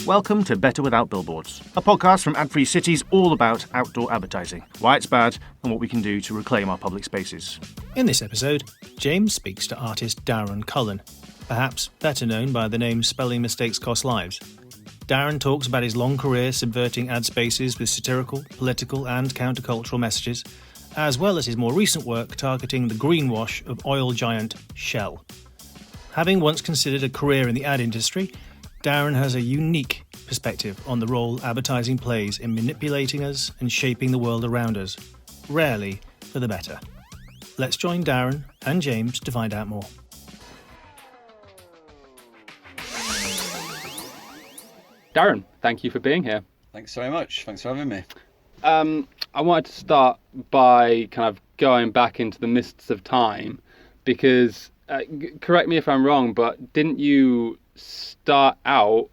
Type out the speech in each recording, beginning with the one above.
Welcome to Better Without Billboards, a podcast from Ad-Free Cities all about outdoor advertising, why it's bad and what we can do to reclaim our public spaces. In this episode, James speaks to artist Darren Cullen, perhaps better known by the name Spelling Mistakes Cost Lives. Darren talks about his long career subverting ad spaces with satirical, political and countercultural messages, as well as his more recent work targeting the greenwash of oil giant Shell. Having once considered a career in the ad industry, Darren has a unique perspective on the role advertising plays in manipulating us and shaping the world around us, rarely for the better. Let's join Darren and James to find out more. Darren, thank you for being here. Thanks very much. Thanks for having me. I wanted to start by kind of going back into the mists of time because, correct me if I'm wrong, but didn't you start out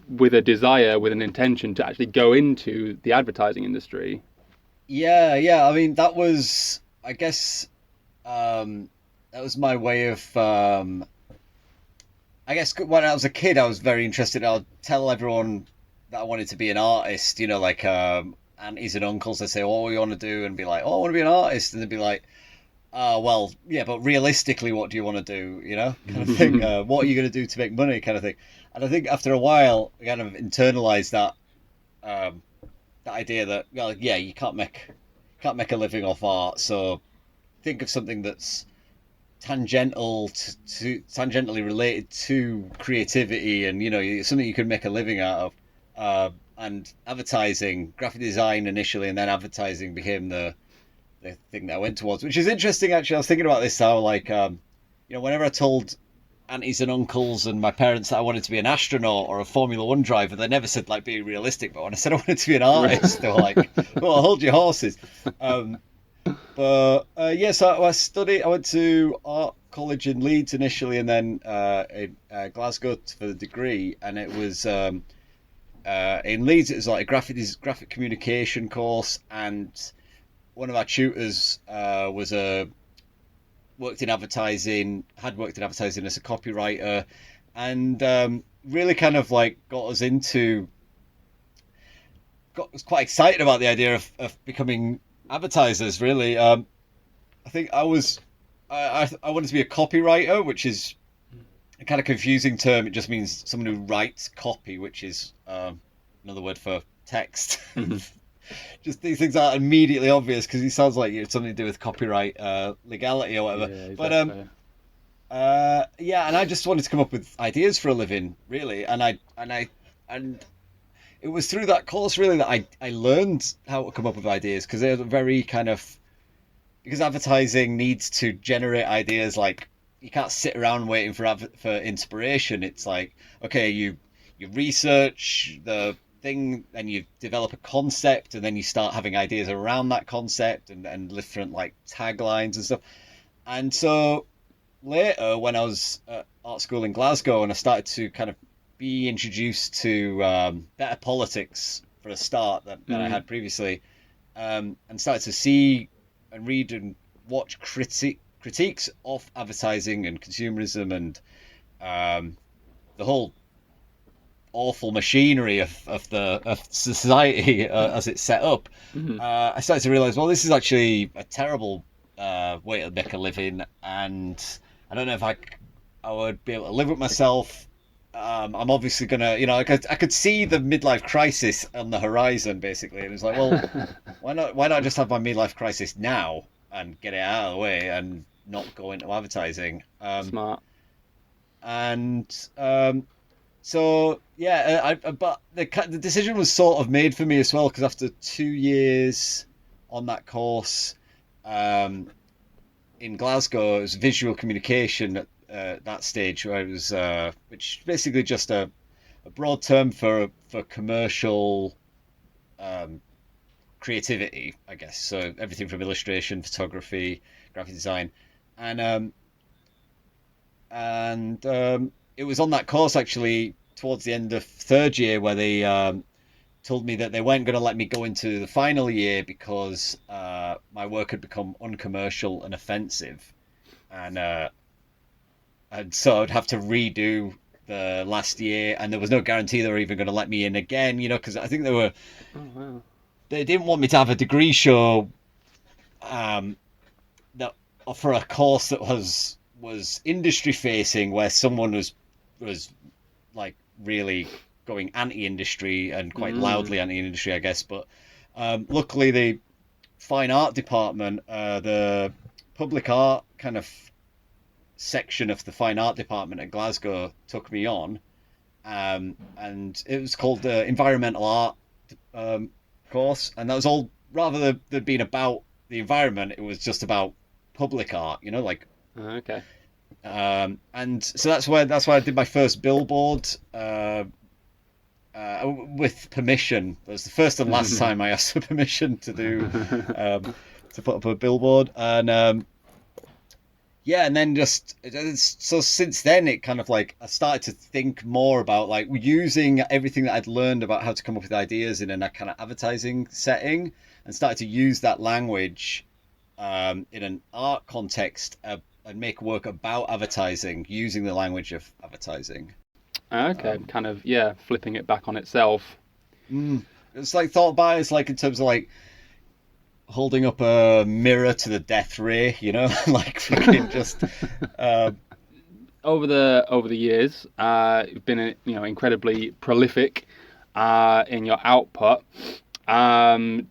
with a desire, with an intention to actually go into the advertising industry? Yeah. I mean, that was, I guess, that was my way of, I guess when I was a kid, I was very interested. I'll tell everyone that I wanted to be an artist, like aunties and uncles. They'd say, "Oh, what do you want to do?" And be like, "Oh, I want to be an artist." And they'd be like, well, yeah, but realistically, what do you want to do? Kind of thing. What are you going to do to make money? Kind of thing. And I think after a while, I kind of internalized that idea that, well, yeah, you can't make a living off art. So think of something that's tangentially related to creativity, and something you can make a living out of. And advertising, graphic design initially, and then advertising became the thing that I went towards, which is interesting. Actually, I was thinking about this how, whenever I told aunties and uncles and my parents that I wanted to be an astronaut or a Formula One driver, they never said be realistic. But when I said I wanted to be an artist, they were like, "Well, hold your horses." So I went to art college in Leeds initially, and then in Glasgow for the degree. And it was in Leeds, it was like a graphic communication course, and one of our tutors had worked in advertising as a copywriter, and really kind of got us quite excited about the idea of becoming advertisers. Really, I think I wanted to be a copywriter, which is a kind of confusing term. It just means someone who writes copy, which is another word for text. Just these things aren't immediately obvious because it sounds like it's something to do with copyright legality or whatever. Yeah, exactly. But and I just wanted to come up with ideas for a living, really, and it was through that course really that I learned how to come up with ideas, because they're very because advertising needs to generate ideas. You can't sit around waiting for inspiration. It's like, okay, you research the thing, and you develop a concept, and then you start having ideas around that concept and different taglines and stuff. And so later, when I was at art school in Glasgow, and I started to kind of be introduced to better politics for a start than I had previously, and started to see and read and watch critiques of advertising and consumerism and the whole awful machinery of society as it's set up. I started to realize, well, this is actually a terrible way to make a living, and I don't know if I would be able to live with myself. I'm obviously gonna, I could see the midlife crisis on the horizon, basically, and it's like, well, why not just have my midlife crisis now and get it out of the way and not go into advertising? Smart. And so yeah, but the decision was sort of made for me as well, because after 2 years on that course in Glasgow, it was visual communication at that stage, where it was which basically just a broad term for commercial creativity, I guess. So everything from illustration, photography, graphic design, and it was on that course actually towards the end of third year where they told me that they weren't going to let me go into the final year because my work had become uncommercial and offensive, and so I'd have to redo the last year, and there was no guarantee they were even going to let me in again, because I think they didn't want me to have a degree show that for a course that was industry facing, where someone was like really going anti-industry and quite loudly anti-industry, I guess. But luckily the fine art department, the public art kind of section of the fine art department at Glasgow took me on, and it was called the environmental art course, and that was all, rather than being about the environment, it was just about public art, Okay. And so that's why I did my first billboard with permission. That was the first and last time I asked for permission to do to put up a billboard, and and then so since then it kind of like I started to think more about like using everything that I'd learned about how to come up with ideas in a kind of advertising setting, and started to use that language in an art context and make work about advertising using the language of advertising. Okay, kind of, flipping it back on itself. It's like thought about it, it's like in terms of like holding up a mirror to the death ray, like fucking just. Over the years, you've been incredibly prolific in your output,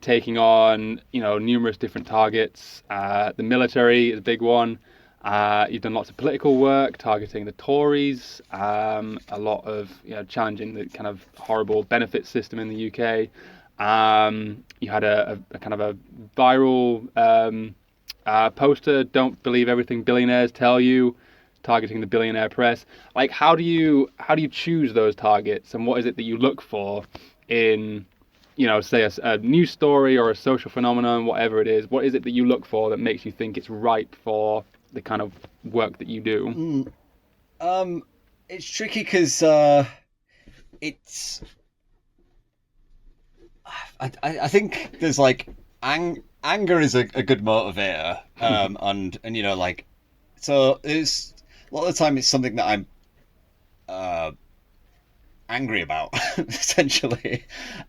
taking on numerous different targets. The military is a big one. You've done lots of political work targeting the Tories, a lot of challenging the kind of horrible benefits system in the UK. You had a kind of a viral poster, "Don't believe everything billionaires tell you," targeting the billionaire press. Like, how do you choose those targets, and what is it that you look for in say a news story or a social phenomenon, whatever it is? What is it that you look for that makes you think it's ripe for the kind of work that you do? It's tricky because it's. I think there's like anger is a good motivator, and like, so it's a lot of the time it's something that I'm angry about essentially,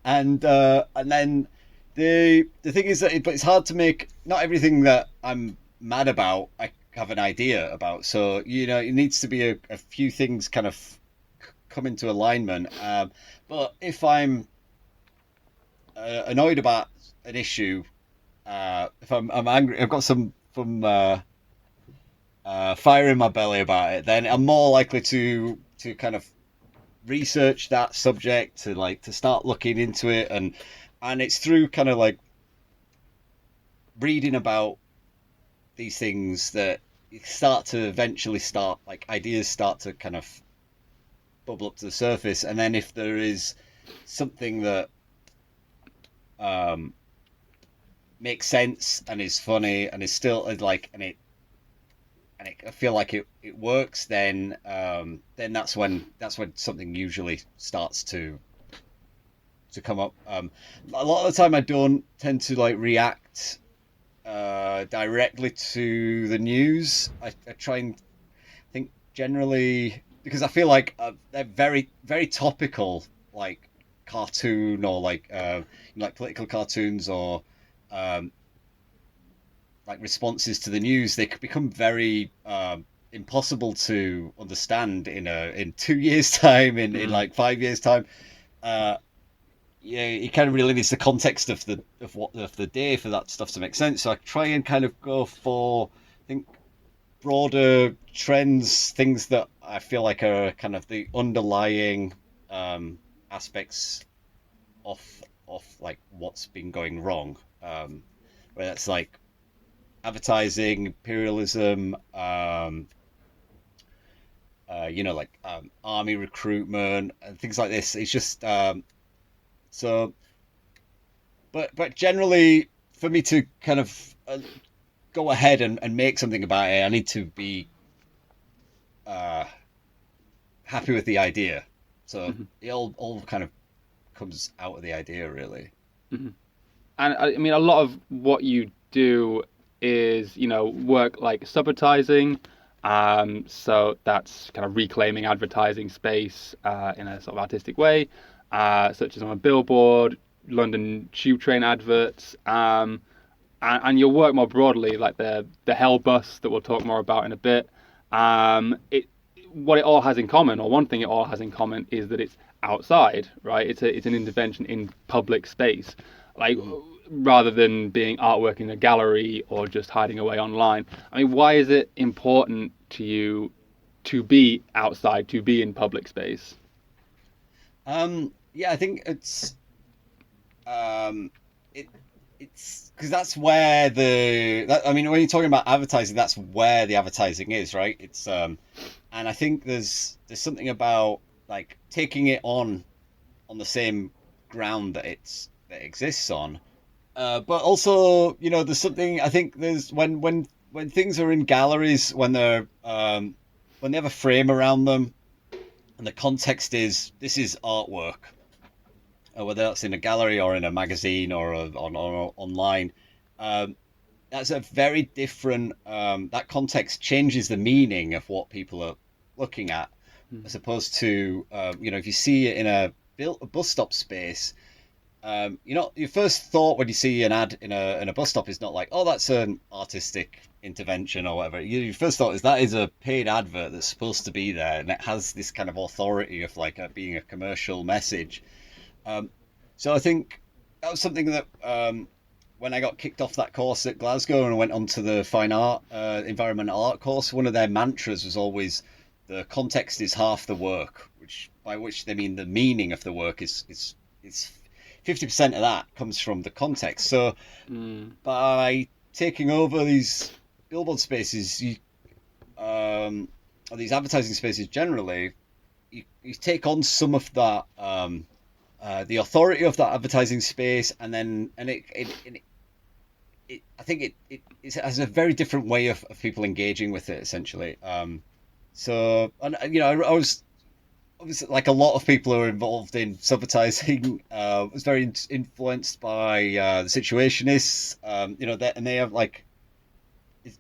and then the thing is that but it's hard to make, not everything that I'm mad about I have an idea about, so it needs to be a few things kind of come into alignment, but if I'm annoyed about an issue, if I'm angry, I've got some fire in my belly about it, then I'm more likely to kind of research that subject, to start looking into it, and it's through kind of like reading about these things that you start to eventually like ideas start to kind of bubble up to the surface, and then if there is something that makes sense and is funny and is still like and I feel like it works, then that's when something usually starts to come up. A lot of the time I don't tend to like react directly to the news. I try and think generally, because I feel like they're very, very topical, like cartoon or like political cartoons or like responses to the news. They could become very impossible to understand in 2 years time, in like 5 years time. It kind of really needs the context of the day for that stuff to make sense. So I try and kind of go for, I think, broader trends, things that I feel like are kind of the underlying aspects of like what's been going wrong, where that's like advertising, imperialism, army recruitment and things like this. It's just so, but generally, for me to kind of go ahead and make something about it, I need to be happy with the idea. So it all kind of comes out of the idea, really. And I mean, a lot of what you do is, work like subvertising. So that's kind of reclaiming advertising space in a sort of artistic way, such as on a billboard, London tube train adverts, and your work more broadly, like the Hell bus that we'll talk more about in a bit. What it all has in common, or one thing it all has in common, is that it's outside, right? It's an intervention in public space, like rather than being artwork in a gallery or just hiding away online. I mean, why is it important to you to be outside, to be in public space? Yeah, I think it's because that's where I mean, when you're talking about advertising, that's where the advertising is, right? It's and I think there's something about like taking it on the same ground that it exists on, but also, there's something, I think there's when things are in galleries, when they have a frame around them, and the context is this is artwork, whether that's in a gallery or in a magazine or online. That's a very different. That context changes the meaning of what people are looking at, as opposed to if you see it in a bus stop space. Your first thought when you see an ad in a bus stop is not like, oh, that's an artistic intervention or whatever. Your first thought is that is a paid advert that's supposed to be there, and it has this kind of authority of like being a commercial message. So I think that was something that when I got kicked off that course at Glasgow and I went on to the fine art, environmental art course, one of their mantras was always the context is half the work, by which they mean the meaning of the work is 50% of that comes from the context. So by taking over these billboard spaces, or these advertising spaces generally, you take on some of that. The authority of that advertising space, and I think it has a very different way of people engaging with it, essentially. So, and I was like a lot of people who are involved in subvertising. Was very influenced by the Situationists. And they have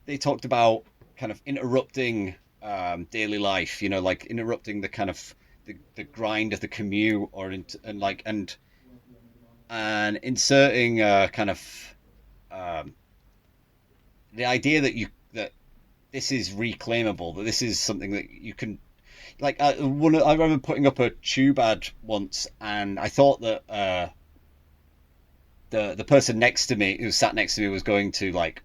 they talked about kind of interrupting daily life. Like interrupting the kind of the grind of the commute, and inserting kind of the idea that this is reclaimable, that this is something that you can, like, I remember putting up a tube ad once, and I thought that the person next to me, who sat next to me, was going to like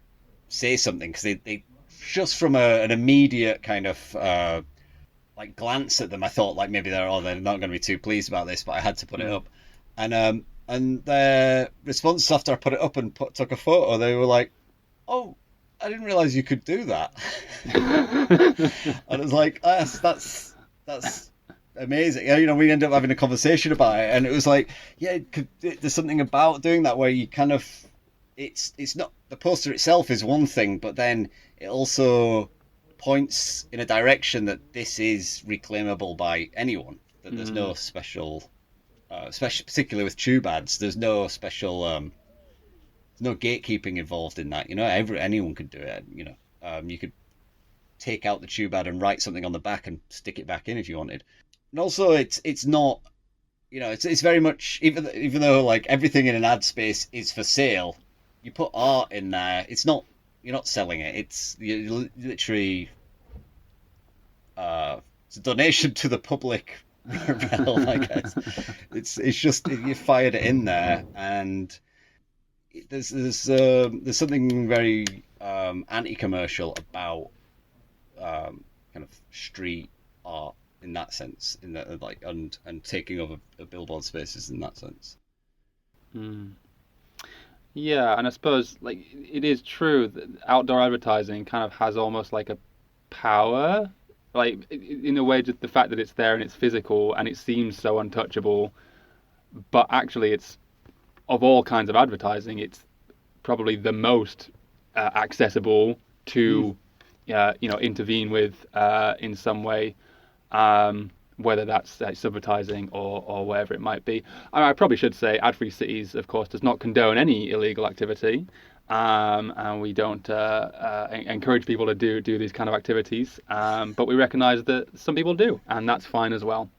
say something, because they just from an immediate kind of like glance at them, I thought like maybe they're not going to be too pleased about this, but I had to put it up, and their response after I put it up and took a photo, they were like, "Oh, I didn't realize you could do that." And I was like, that's amazing. We ended up having a conversation about it, and it was like, yeah, there's something about doing that where you kind of, it's not, the poster itself is one thing, but then it also points in a direction that this is reclaimable by anyone, that there's no special, particularly with tube ads, there's no special, no gatekeeping involved in that. Anyone could do it. You could take out the tube ad and write something on the back and stick it back in if you wanted. And also, it's not, it's very much, even though like everything in an ad space is for sale, you put art in there, it's not, you're not selling it. It's literally it's a donation to the public realm, I guess. It's just you fired it in there, and there's something very anti-commercial about kind of street art in that sense, in that and taking over billboard spaces in that sense. Yeah, and I suppose like it is true that outdoor advertising kind of has almost like a power, like in a way, just the fact that it's there and it's physical and it seems so untouchable, but actually it's, of all kinds of advertising, it's probably the most accessible to intervene with in some way. whether that's subvertising or whatever it might be. I probably should say Ad-Free Cities, of course, does not condone any illegal activity, and we don't encourage people to do these kind of activities, but we recognise that some people do, and that's fine as well.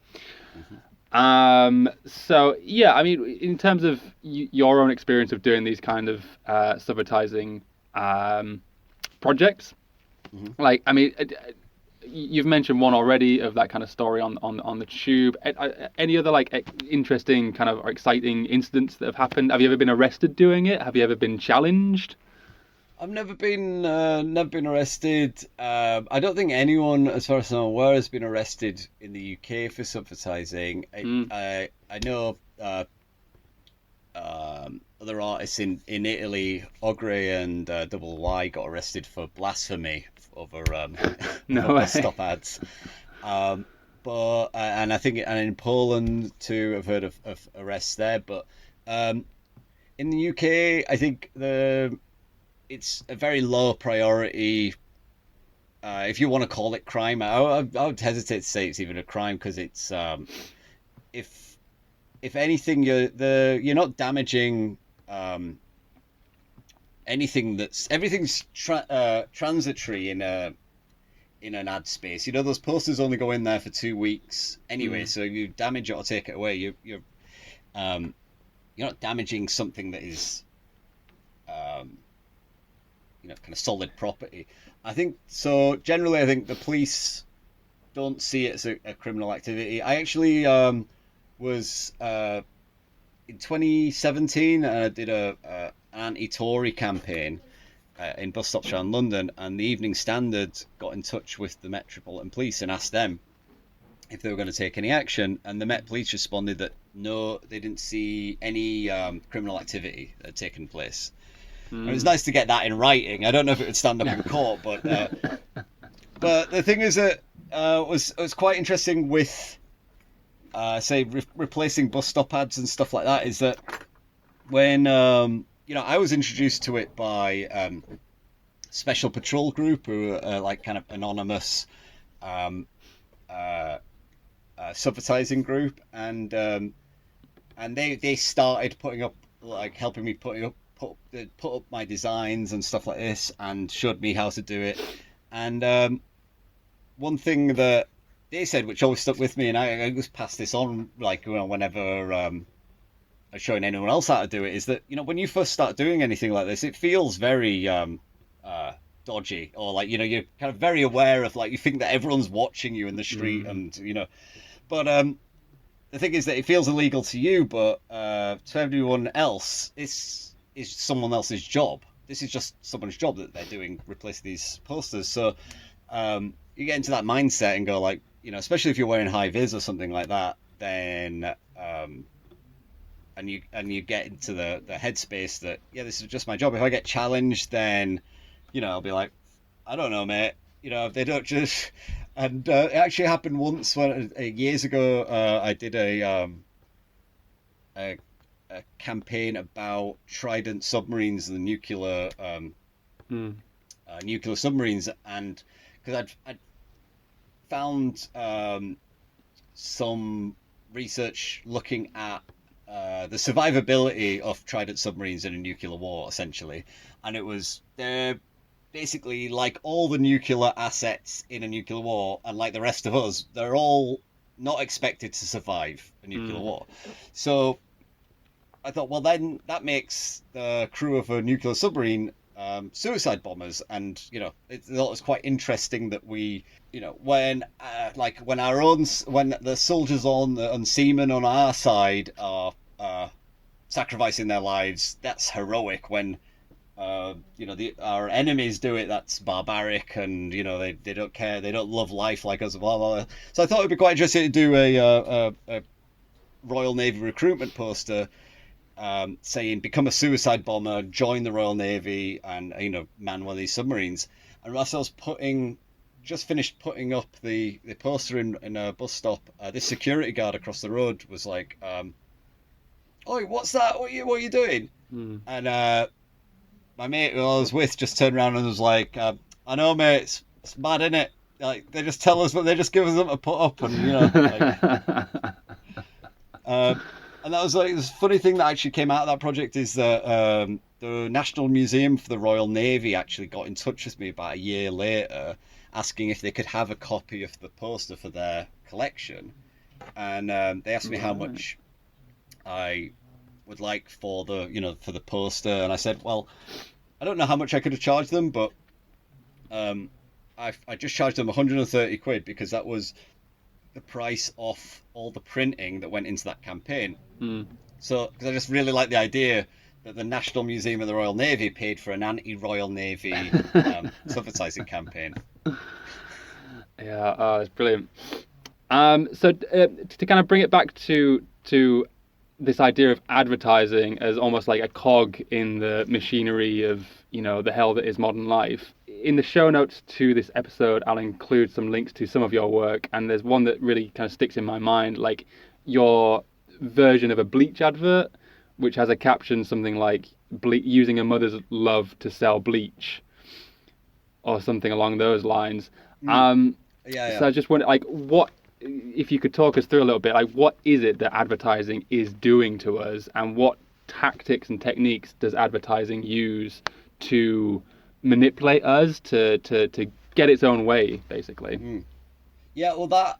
So yeah, I mean, in terms of your own experience of doing these kind of subvertising projects, like, I mean, you've mentioned one already of that kind of story on the tube. Any other like interesting kind of or exciting incidents that have happened? Have you ever been arrested doing it? Have you ever been challenged? I've never been arrested. I don't think anyone, as far as I'm aware, has been arrested in the UK for subvertising. I know other artists in Italy, Ogre and Double Y, got arrested for blasphemy over over stop ads. But and I think in Poland too, I've heard of arrests there. But in the UK, I think it's a very low priority. If you want to call it crime, I would hesitate to say it's even a crime, because it's if anything, you're not damaging anything everything's transitory in an ad space. You know, those posters only go in there for 2 weeks anyway. So you damage it or take it away, you're not damaging something that is kind of solid property. I think so. Generally, I think the police don't see it as a criminal activity. I actually was in 2017. I did an anti-Tory campaign in bus stops around London, and the Evening Standard got in touch with the Metropolitan Police and asked them if they were going to take any action, and the Met Police responded that no, they didn't see any criminal activity that had taken place. It was nice to get that in writing. I don't know if it would stand up in court, but the thing is that it was quite interesting with replacing bus stop ads and stuff like that, is that when I was introduced to it by Special Patrol Group, who are like kind of anonymous subvertising group, and they started putting up, like, helping me put up my designs and stuff like this, and showed me how to do it. And one thing that they said, which always stuck with me, and I always pass this on, like, whenever I'm showing anyone else how to do it, is that, when you first start doing anything like this, it feels very dodgy, or like, you're kind of very aware of, like, you think that everyone's watching you in the street, and but the thing is that it feels illegal to you, but to everyone else, it's someone else's job. This is just someone's job that they're doing, replace these posters. So you get into that mindset and go, like, especially if you're wearing high vis or something like that, then and you get into the headspace that, this is just my job. If I get challenged, then I'll be like, I don't know, mate. If they don't just. And it actually happened once when years ago I did a campaign about Trident submarines and the nuclear submarines, and because I'd found some research looking at the survivability of Trident submarines in a nuclear war, essentially, and it was they're basically like all the nuclear assets in a nuclear war, and like the rest of us, they're all not expected to survive a nuclear war. So I thought, well, then that makes the crew of a nuclear submarine suicide bombers, and it was quite interesting that we, when the soldiers and seamen on our side are sacrificing their lives, that's heroic. When our enemies do it, that's barbaric, and they don't care, they don't love life like us, blah, blah, blah. So I thought it'd be quite interesting to do a Royal Navy recruitment poster saying, become a suicide bomber, join the Royal Navy, and man one of these submarines. And whilst I was just finished putting up the poster in a bus stop, this security guard across the road was like, "Oi, what's that? What are you doing?" And my mate who I was with just turned around and was like, "I know, mate, it's mad, innit? like they just tell us, but they just give us something to put up, and like, and that was like this funny thing that actually came out of that project is that the National Museum for the Royal Navy actually got in touch with me about a year later, asking if they could have a copy of the poster for their collection, and they asked me how much I would like for the poster, and I said, well, I don't know how much I could have charged them, but I just charged them 130 quid because that was the price off all the printing that went into that campaign. So, because I just really like the idea that the National Museum of the Royal Navy paid for an anti-Royal Navy subvertising campaign. Yeah, it's brilliant. So to kind of bring it back to this idea of advertising as almost like a cog in the machinery of, the hell that is modern life. In the show notes to this episode, I'll include some links to some of your work, and there's one that really kind of sticks in my mind, like your version of a bleach advert, which has a caption something like using a mother's love to sell bleach, or something along those lines. Yeah. So I just wonder, like, what, if you could talk us through a little bit, like, what is it that advertising is doing to us, and what tactics and techniques does advertising use to manipulate us to get its own way, basically? Yeah, well, that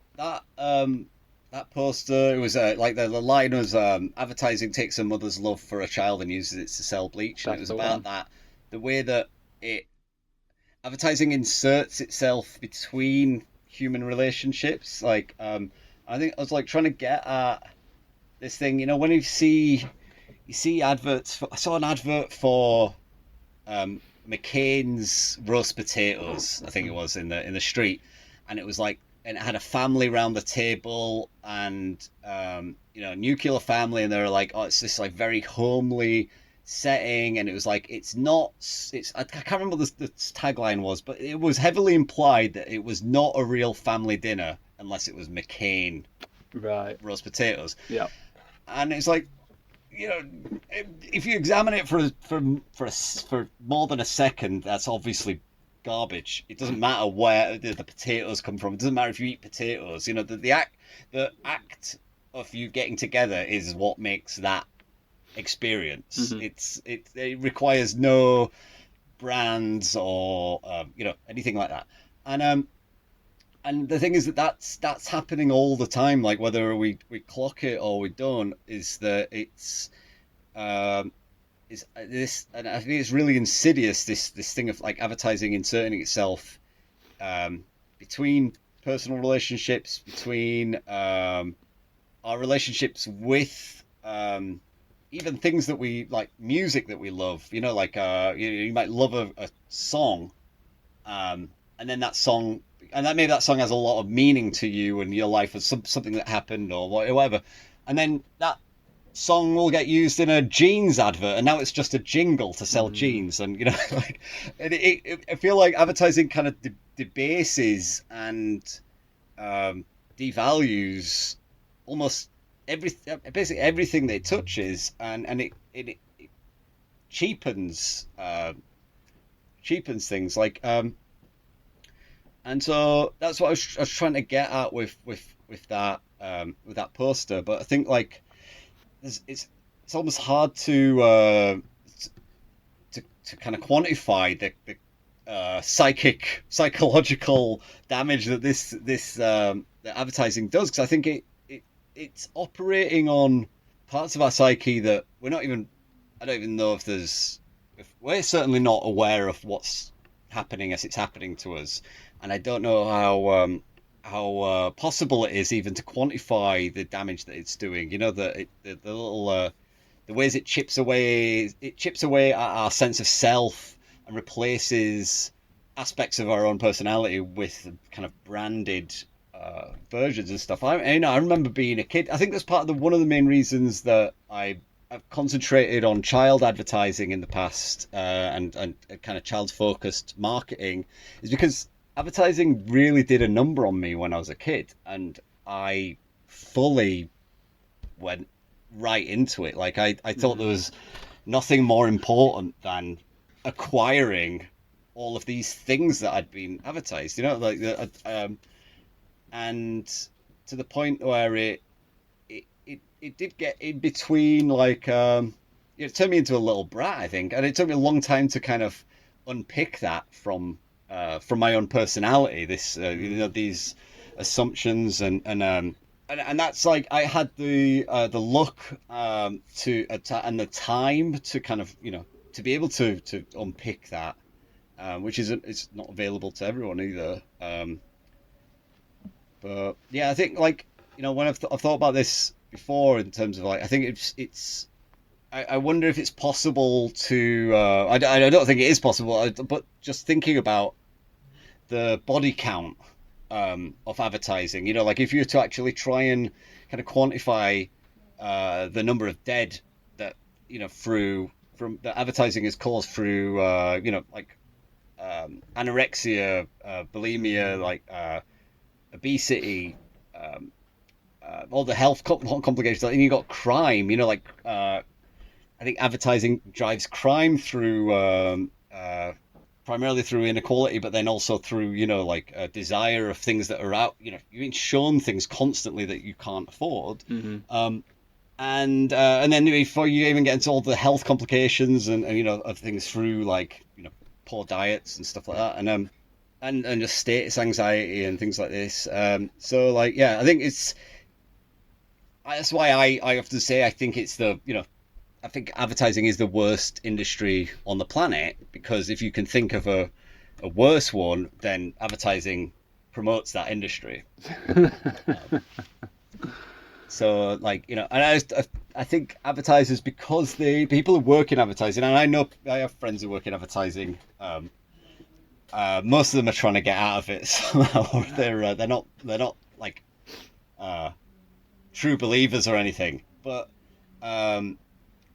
poster, it was like the line was advertising takes a mother's love for a child and uses it to sell bleach, and it was about that, the way that advertising inserts itself between human relationships. Like I think I was like trying to get at this thing, when you see adverts I saw an advert for McCain's roast potatoes, I think it was, in the street, and it was like, and it had a family round the table, and a nuclear family, and they were like, oh, it's this like very homely setting, and it was like, I can't remember what the tagline was, but it was heavily implied that it was not a real family dinner unless it was McCain roast potatoes. Yeah. And it's like, if you examine it for more than a second, that's obviously garbage. It doesn't matter where the potatoes come from. It doesn't matter if you eat potatoes. The act of you getting together is what makes that experience. It requires no brands or anything like that. And the thing is that's happening all the time. Like, whether we clock it or we don't, is that it's this, and I think it's really insidious, this thing of like advertising inserting itself between personal relationships, between our relationships with even things that we like, music that we love. Like you might love a song, and then that song. And maybe that song has a lot of meaning to you and your life, as something that happened or whatever. And then that song will get used in a jeans advert, and now it's just a jingle to sell jeans. And like, I feel like advertising kind of debases and devalues almost basically everything that it touches, and it cheapens things like. And so that's what I was trying to get at with that poster. But I think like it's almost hard to kind of quantify the psychological damage that the advertising does, because I think it's operating on parts of our psyche that I don't even know if we're certainly not aware of what's happening as it's happening to us. And I don't know how possible it is even to quantify the damage that it's doing. The little the ways it chips away at our sense of self and replaces aspects of our own personality with kind of branded versions and stuff. I remember being a kid. I think that's part of one of the main reasons that I've concentrated on child advertising in the past, and kind of child-focused marketing, is because advertising really did a number on me when I was a kid, and I fully went right into it. Like I thought there was nothing more important than acquiring all of these things that I'd been advertised, like and to the point where it did get in between, like, it turned me into a little brat, I think, and it took me a long time to kind of unpick that from my own personality. This, these assumptions and that's like I had the luck and the time to kind of to be able to unpick that, which it's not available to everyone either. But yeah, I think, like, when I've thought about this before in terms of, like, I think it's I wonder if it's possible to I don't think it is possible, but just thinking about the body count of advertising, like if you were to actually try and kind of quantify the number of dead that from that advertising has caused through like anorexia, bulimia, like obesity, all the health complications, and you got crime, like I think advertising drives crime through primarily through inequality, but then also through like a desire of things that are out. You're being shown things constantly that you can't afford. Mm-hmm. And then before you even get into all the health complications and of things through, like, poor diets and stuff like that, and just status anxiety and things like this. So, like, yeah, I think that's why I often say I think it's I think advertising is the worst industry on the planet, because if you can think of a worse one, then advertising promotes that industry. So, like, and I think advertisers, because the people who work in advertising, and I know I have friends who work in advertising, most of them are trying to get out of it somehow. They're not like true believers or anything, but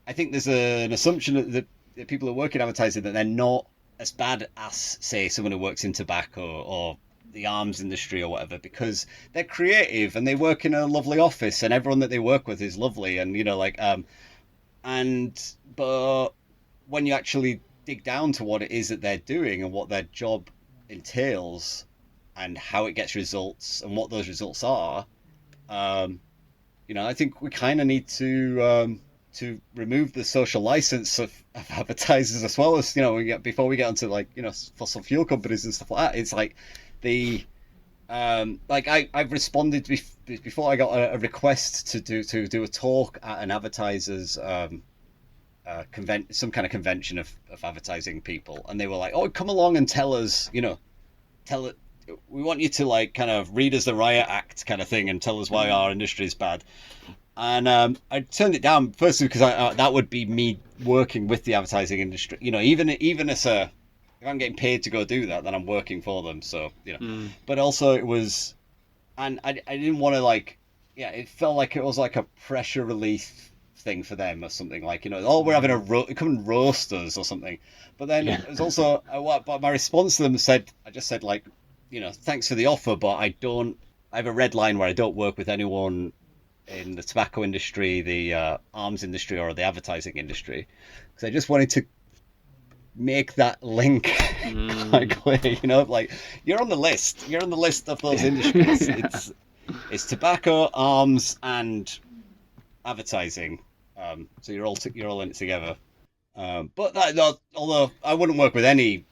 I think there's an assumption that the people who work in advertising, that they're not as bad as, say, someone who works in tobacco or the arms industry or whatever, because they're creative and they work in a lovely office and everyone that they work with is lovely, and but when you actually dig down to what it is that they're doing and what their job entails and how it gets results and what those results are, I think we kind of need to remove the social license of advertisers, as well as before we get onto, like, fossil fuel companies and stuff like that. It's like I've responded before I got a request to do a talk at an advertisers some kind of convention of advertising people, and they were like, "Oh, come along and tell us, we want you to, like, kind of read us the Riot Act kind of thing and tell us why our industry is bad." And I turned it down, firstly because that would be me working with the advertising industry. Even as if I'm getting paid to go do that, then I'm working for them. So but also it was, and I didn't want to, like, it felt like it was like a pressure relief thing for them or something, like, oh, we're having come and roast us or something. But then it was also but my response to them I just said, like, thanks for the offer, but I have a red line where I don't work with anyone in the tobacco industry, the arms industry, or the advertising industry, because I just wanted to make that link quite clear. Like, you're on the list of those industries. It's tobacco, arms, and advertising. So you're all in it together. But although I wouldn't work with any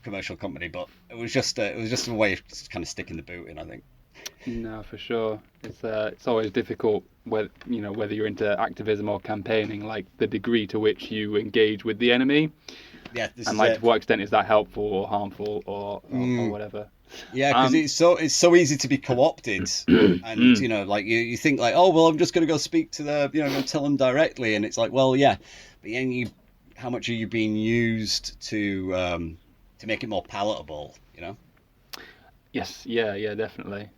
commercial company, but it was just a way of just kind of sticking the boot in, I think. No, for sure. It's always difficult whether you're into activism or campaigning, like the degree to which you engage with the enemy. Yeah, and like to what extent is that helpful or harmful or whatever. Yeah, because it's so easy to be co-opted, and like you think, like, oh well, I'm just going to go speak to go tell them directly, and it's like, well, yeah, but then how much are you being used to make it more palatable, Yes, yeah, definitely.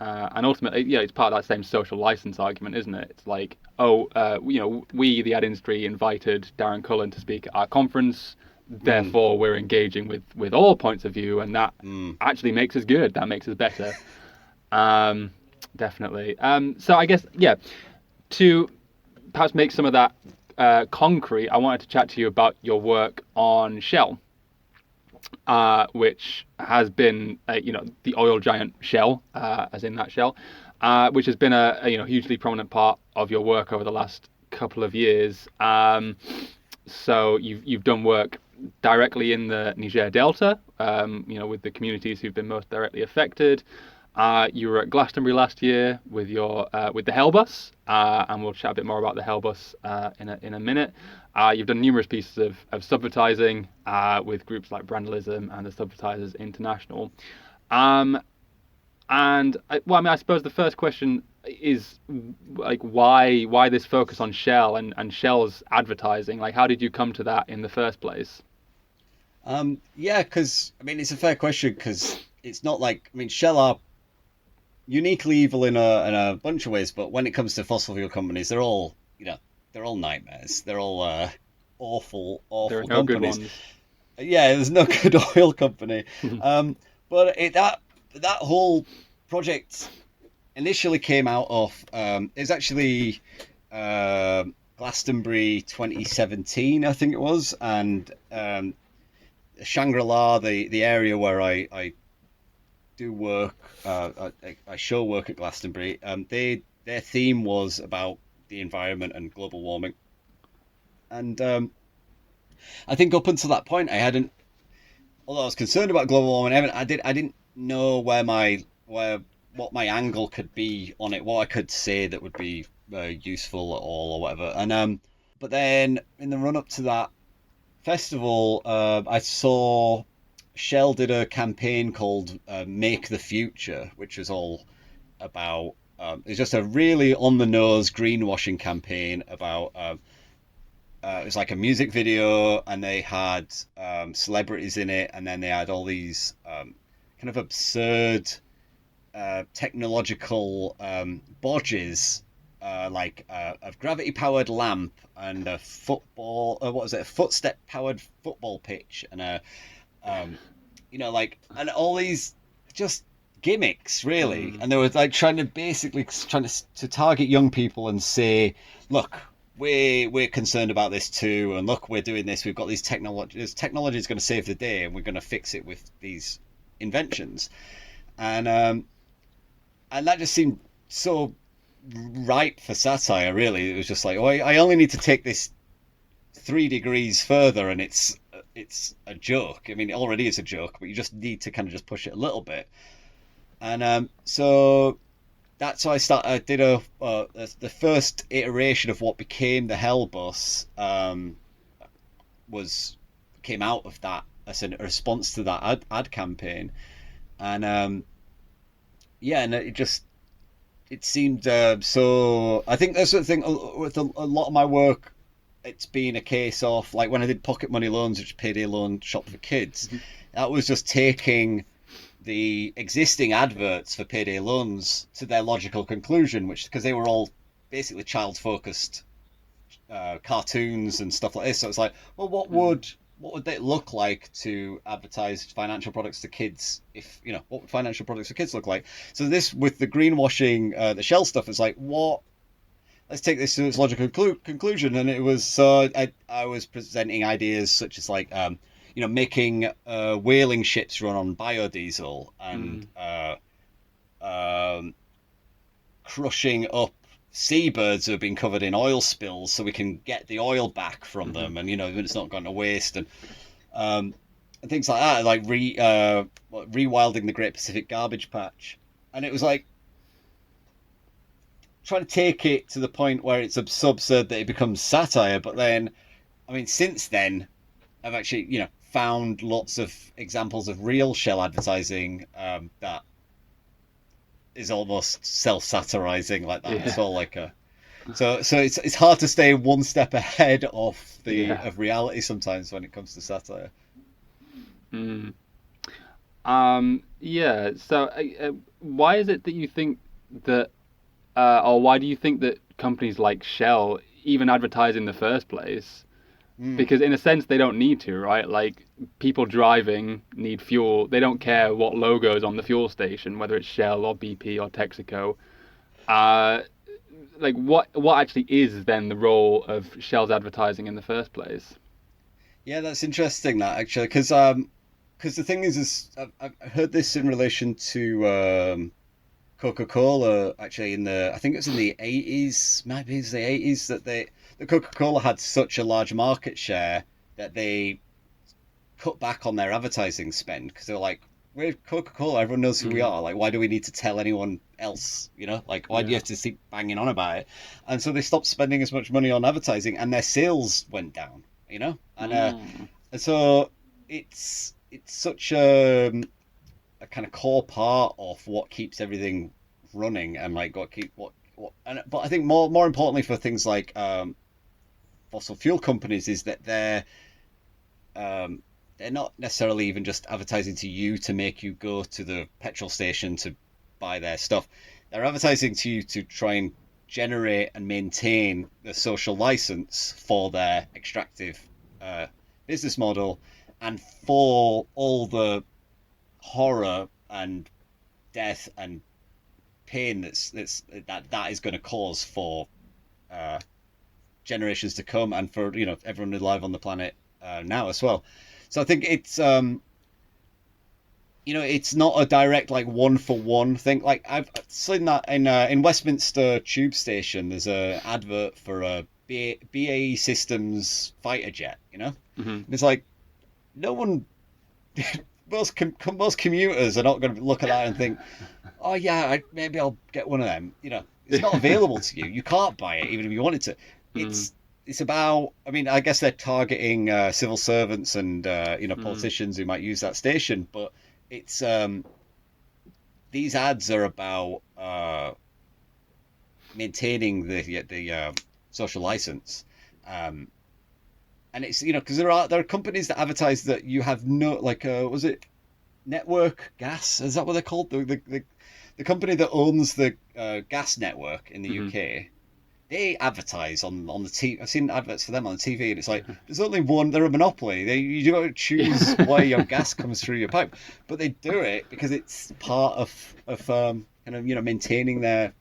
And ultimately, it's part of that same social license argument, isn't it? It's like, we, the ad industry, invited Darren Cullen to speak at our conference, therefore we're engaging with all points of view, and that actually makes us good. That makes us better. Definitely. So I guess, to perhaps make some of that concrete, I wanted to chat to you about your work on Shell. which has been, the oil giant Shell, as in that Shell, which has been a hugely prominent part of your work over the last couple of years. So you've done work directly in the Niger Delta, with the communities who've been most directly affected. You were at Glastonbury last year with the Hell Bus, and we'll chat a bit more about the Hell Bus in a minute. You've done numerous pieces of subvertising with groups like Brandalism and the Subvertisers International. I suppose the first question is like why this focus on Shell and Shell's advertising? Like, how did you come to that in the first place? Because it's a fair question, because it's not like, Shell are uniquely evil in a bunch of ways, but when it comes to fossil fuel companies, they're all nightmares. They're all awful There are no good companies. ones. Yeah, there's no good oil company. But that whole project initially came out of it was actually Glastonbury 2017, I think it was, and Shangri-La, the area where I do work, I show work at Glastonbury. Their theme was about the environment and global warming, and I think up until that point, although I was concerned about global warming, I didn't know what my angle could be on it, what I could say that would be useful at all or whatever. And but then in the run up to that festival, I saw Shell did a campaign called Make the Future, which was all about it's just a really on the nose greenwashing campaign about it was like a music video, and they had celebrities in it, and then they had all these kind of absurd technological bodges, like a gravity-powered lamp and a footstep-powered football pitch, and and all these just gimmicks, really. And they were like trying to target young people and say, look, we're concerned about this too, and look, we're doing this. We've got these technologies. Technology is going to save the day, and we're going to fix it with these inventions. And that just seemed so ripe for satire, really. It was just like, oh, I only need to take this 3 degrees further, and it's a joke. It already is a joke, but you just need to kind of just push it a little bit. And so that's how I did the first iteration of what became the Hell Bus. Came out of that as a response to that ad campaign, and and it seemed so. I think that's the thing with a lot of my work. It's been a case of, like, when I did Pocket Money Loans, which is payday loan shop for kids, that was just taking the existing adverts for payday loans to their logical conclusion, because they were all basically child-focused cartoons and stuff like this. So it's like, well, what would they look like to advertise financial products to kids? What would financial products for kids look like? So this, with the greenwashing, the Shell stuff, is like, what? Let's take this to its logical conclusion. And it was I was presenting ideas such as, like, making whaling ships run on biodiesel, and crushing up seabirds who have been covered in oil spills so we can get the oil back from them, and it's not going to waste, and things like that, like rewilding the Great Pacific Garbage Patch. And it was like trying to take it to the point where it's so absurd that it becomes satire. But then, since then, I've actually found lots of examples of real Shell advertising that is almost self-satirizing like that. Yeah. It's all like so it's hard to stay one step ahead of reality sometimes when it comes to satire. So why is it that you think that or why do you think that companies like Shell even advertise in the first place? Because in a sense they don't need to, right? Like, people driving need fuel. They don't care what logo's on the fuel station, whether it's Shell or BP or Texaco. Like, what actually is then the role of Shell's advertising in the first place? Yeah, that's interesting, that, actually, because because the thing is I've heard this in relation to Coca-Cola. Actually, I think it was in the 80s, maybe it's the 80s, that the Coca-Cola had such a large market share that they cut back on their advertising spend, because they're like, we're Coca-Cola, everyone knows who we are. Like, why do we need to tell anyone else? Like, why do you have to keep banging on about it? And so they stopped spending as much money on advertising, and their sales went down. And so it's such a kind of core part of what keeps everything running, and like but I think more importantly for things like fossil fuel companies is that they're not necessarily even just advertising to you to make you go to the petrol station to buy their stuff. They're advertising to you to try and generate and maintain the social license for their extractive business model, and for all the horror and death and pain that is going to cause for generations to come, and for everyone alive on the planet now as well. So I think it's it's not a direct like one for one thing. Like I've seen that in Westminster Tube Station, there's a advert for a BAE Systems fighter jet. And it's like, no one, most commuters are not going to look at that and think, oh yeah, maybe I'll get one of them. It's not available to you. You can't buy it even if you wanted to. It's about, I mean, I guess they're targeting civil servants and politicians who might use that station, but it's these ads are about maintaining the social license, and it's because there are companies that advertise that you have no, like was it Network Gas? Is that what they're called? The company that owns the gas network in the UK. They advertise on the TV. I've seen adverts for them on the TV, and it's like, there's only one. They're a monopoly. You got to choose where your gas comes through your pipe, but they do it because it's part of kind of maintaining their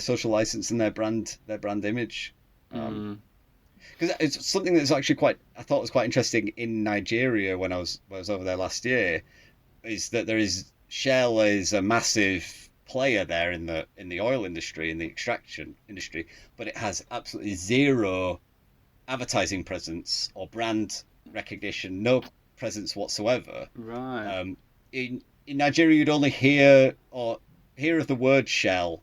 social license and their brand image. Because it's something that's actually I thought was quite interesting in Nigeria when I was over there last year, is that Shell is a massive player there in the oil industry, in the extraction industry, but it has absolutely zero advertising presence or brand recognition, no presence whatsoever. Right. In Nigeria, you'd only hear of the word Shell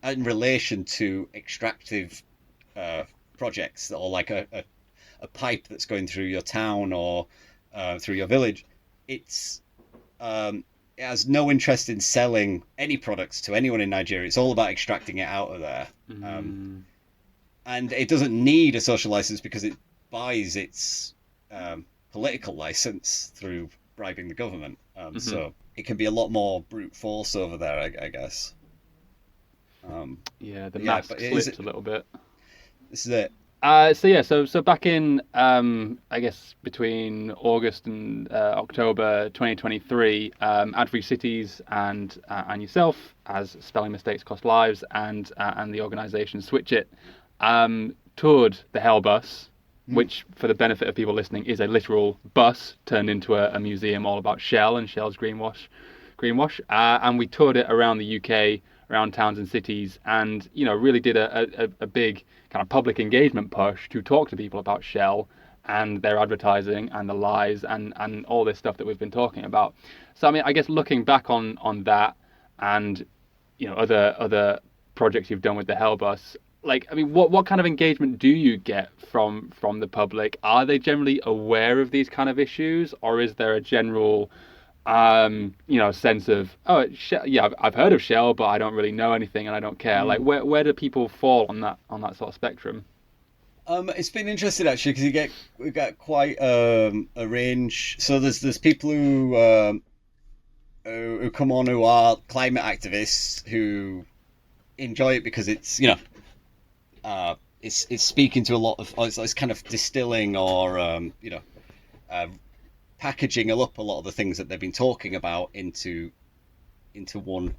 in relation to extractive projects, or like a pipe that's going through your town or through your village. It has no interest in selling any products to anyone in Nigeria. It's all about extracting it out of there. And it doesn't need a social license because it buys its political license through bribing the government. So it can be a lot more brute force over there, I guess. The mask slipped a little bit. This is it. So back in I guess between August and October 2023, Ad-Free Cities and yourself, as Spelling Mistakes Cost Lives, and the organisation Switch It, toured the Hell Bus, which, for the benefit of people listening, is a literal bus turned into a museum all about Shell and Shell's greenwash, and we toured it around the UK, around towns and cities, and really did a big kind of public engagement push to talk to people about Shell and their advertising and the lies and all this stuff that we've been talking about. So I mean, I guess looking back on that, and other projects you've done with the Hell Bus, like, I mean, what kind of engagement do you get from the public? Are they generally aware of these kind of issues, or is there a general sense of, I've heard of Shell, but I don't really know anything and I don't care. Like, where do people fall on that sort of spectrum? It's been interesting actually, because we get quite a range. So there's people who come on who are climate activists who enjoy it because it's it's speaking to a lot of, it's kind of distilling or packaging up a lot of the things that they've been talking about into one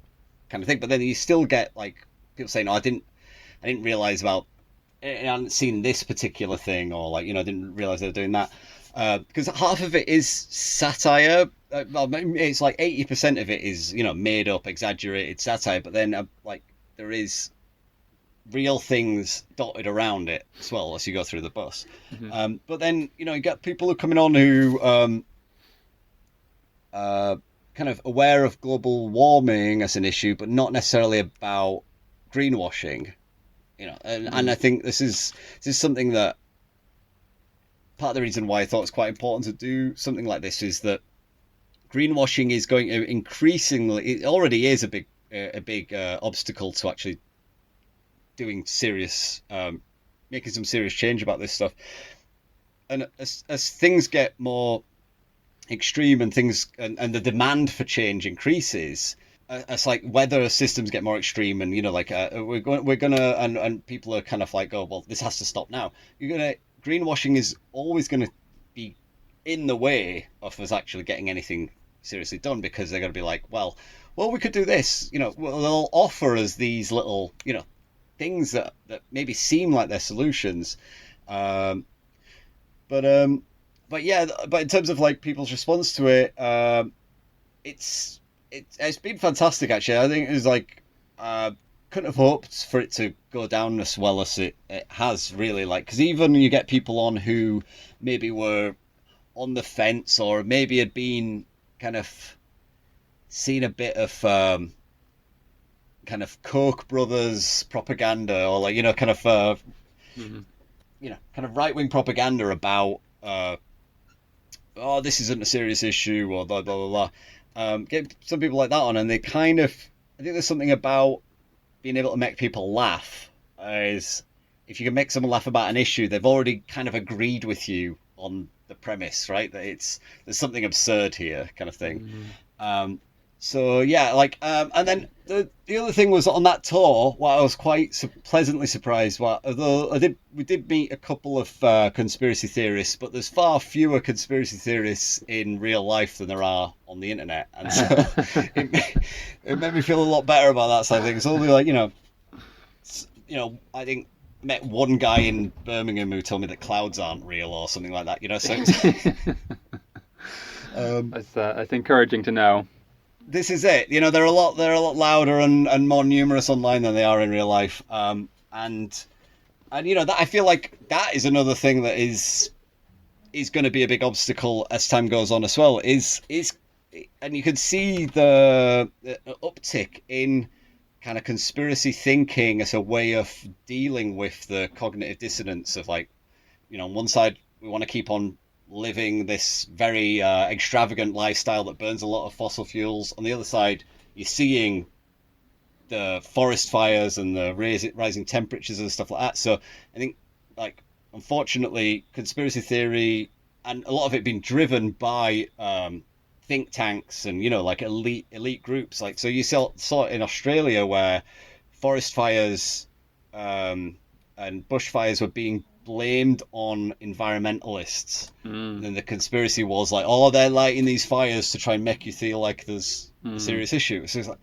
kind of thing. But then you still get like people saying, "Oh, I didn't realize about, I hadn't seen this particular thing," or like, I didn't realize they were doing that. because half of it is satire. Well, it's like 80% of it is, made up, exaggerated satire, but then like there is real things dotted around it as well as you go through the bus. But then, you get people who are coming on who kind of aware of global warming as an issue, but not necessarily about greenwashing. And I think this is something that part of the reason why I thought it's quite important to do something like this is that greenwashing is going to increasingly, it already is a big obstacle to actually doing serious, making some serious change about this stuff. And as things get more extreme and and the demand for change increases, it's like weather systems get more extreme, and we're gonna and people are kind of like, oh well, this has to stop now. Greenwashing is always gonna be in the way of us actually getting anything seriously done, because they're gonna be like, well, we could do this. They'll offer us these little things that maybe seem like they're solutions, but in terms of like people's response to it, it's been fantastic actually. I think it was like couldn't have hoped for it to go down as well as it has, really, like, because even you get people on who maybe were on the fence, or maybe had been kind of seen a bit of kind of Koch brothers propaganda, or like kind of kind of right-wing propaganda about this isn't a serious issue, or blah blah blah blah. Get some people like that on, and they kind of, I think there's something about being able to make people laugh. Is if you can make someone laugh about an issue, they've already kind of agreed with you on the premise, right? That there's something absurd here, kind of thing. So yeah, like, and then the other thing was on that tour, what I was quite pleasantly surprised, although we did meet a couple of conspiracy theorists, but there's far fewer conspiracy theorists in real life than there are on the internet, and so it made me feel a lot better about that side of things. It's only like, I think met one guy in Birmingham who told me that clouds aren't real or something like that, so that's encouraging to know. This is it. They're a lot louder and more numerous online than they are in real life. And that, I feel like that is another thing that is going to be a big obstacle as time goes on as well. And you can see the uptick in kind of conspiracy thinking as a way of dealing with the cognitive dissonance of, like, on one side we want to keep on living this very extravagant lifestyle that burns a lot of fossil fuels. On the other side, you're seeing the forest fires and the rising temperatures and stuff like that. So I think, like, unfortunately, conspiracy theory, and a lot of it being driven by think tanks and, like elite groups. Like, so you saw it in Australia, where forest fires and bushfires were being blamed on environmentalists, and the conspiracy was like, they're lighting these fires to try and make you feel like there's a serious issue. So it's like,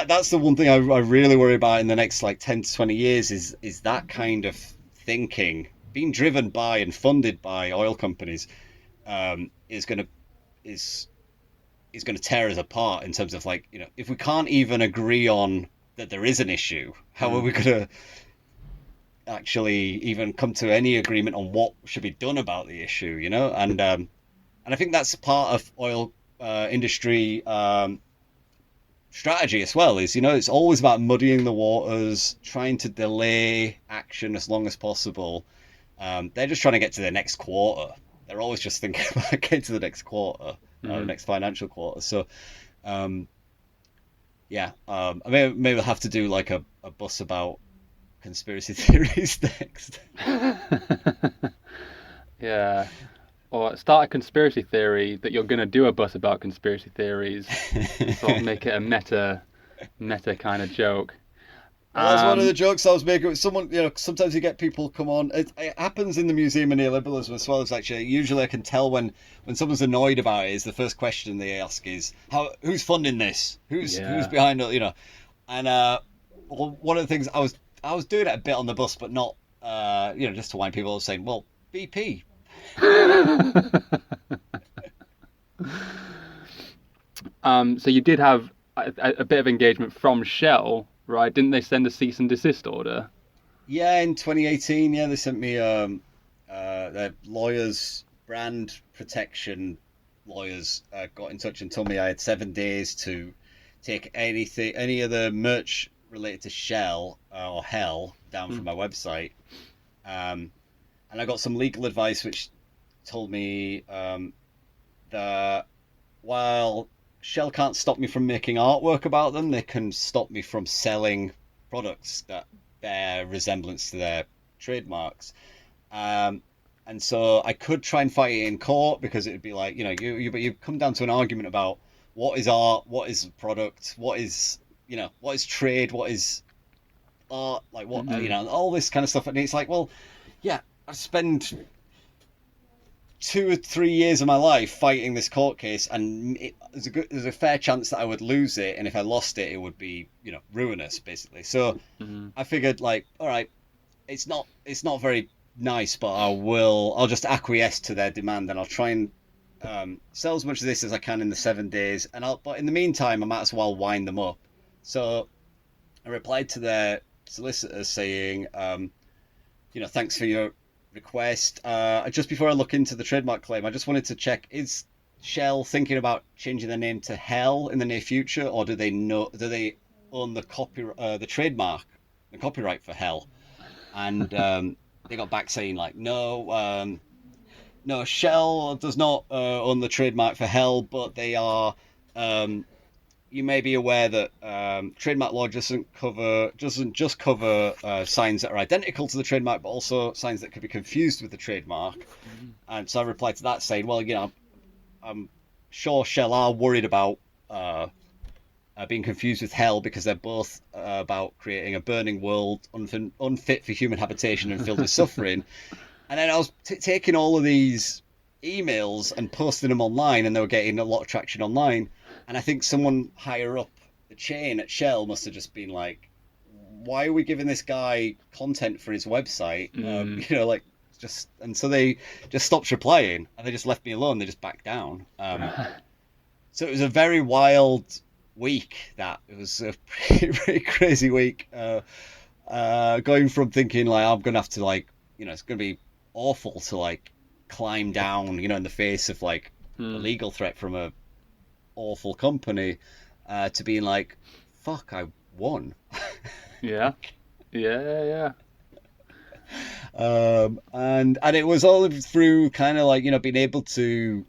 that's the one thing I really worry about in the next like 10 to 20 years is that kind of thinking being driven by and funded by oil companies is going to tear us apart, in terms of, like, if we can't even agree on that there is an issue, how are we going to actually even come to any agreement on what should be done about the issue, and I think that's part of oil industry strategy as well, is it's always about muddying the waters, trying to delay action as long as possible. They're just trying to get to their next quarter. They're always just thinking about getting to the next quarter, next financial quarter. So I maybe we'll have to do like a bus about conspiracy theories next. Yeah, or start a conspiracy theory that you're going to do a bus about conspiracy theories, sort of make it a meta kind of joke. Well, that's one of the jokes I was making with someone. Sometimes you get people come on. It happens in the Museum of Neoliberalism as well. As actually, usually I can tell when someone's annoyed about it. Is the first question they ask is, who's funding this? Who's behind it? And one of the things I was doing it a bit on the bus, but not, just to wind people up, saying, well, BP. So you did have a bit of engagement from Shell, right? Didn't they send a cease and desist order? Yeah, in 2018, yeah, they sent me their lawyers, brand protection lawyers, got in touch and told me I had 7 days to take any of the merch related to Shell or Hell down from my website. And I got some legal advice which told me that while Shell can't stop me from making artwork about them, they can stop me from selling products that bear resemblance to their trademarks. And so I could try and fight it in court because it would be like, you come down to an argument about what is art, what is product, what is trade, what is art, like what, all this kind of stuff. And it's like, well, yeah, I spend 2 or 3 years of my life fighting this court case, and there's a fair chance that I would lose it, and if I lost it, it would be ruinous, basically. So I figured, like, all right, it's not very nice, but I'll just acquiesce to their demand, and I'll try and sell as much of this as I can in the 7 days, but in the meantime, I might as well wind them up. So I replied to their solicitors saying, thanks for your request. Just before I look into the trademark claim, I just wanted to check, is Shell thinking about changing their name to Hell in the near future, or do they own the trademark, the copyright for Hell? And they got back saying, like, no, Shell does not own the trademark for Hell, but they are you may be aware that trademark law doesn't just cover signs that are identical to the trademark, but also signs that could be confused with the trademark. And so I replied to that saying, well, I'm sure Shell are worried about being confused with Hell because they're both about creating a burning world unfit for human habitation and filled with suffering. And then I was taking all of these emails and posting them online, and they were getting a lot of traction online. And I think someone higher up the chain at Shell must have just been like, why are we giving this guy content for his website? And so they just stopped replying, and they just left me alone. They just backed down. So it was a very wild week. It was a pretty crazy week. Going from thinking like, I'm going to have to it's going to be awful to like climb down, in the face of like a legal threat from a awful company, to being like, fuck, I won. Yeah. And it was all through kind of like being able to,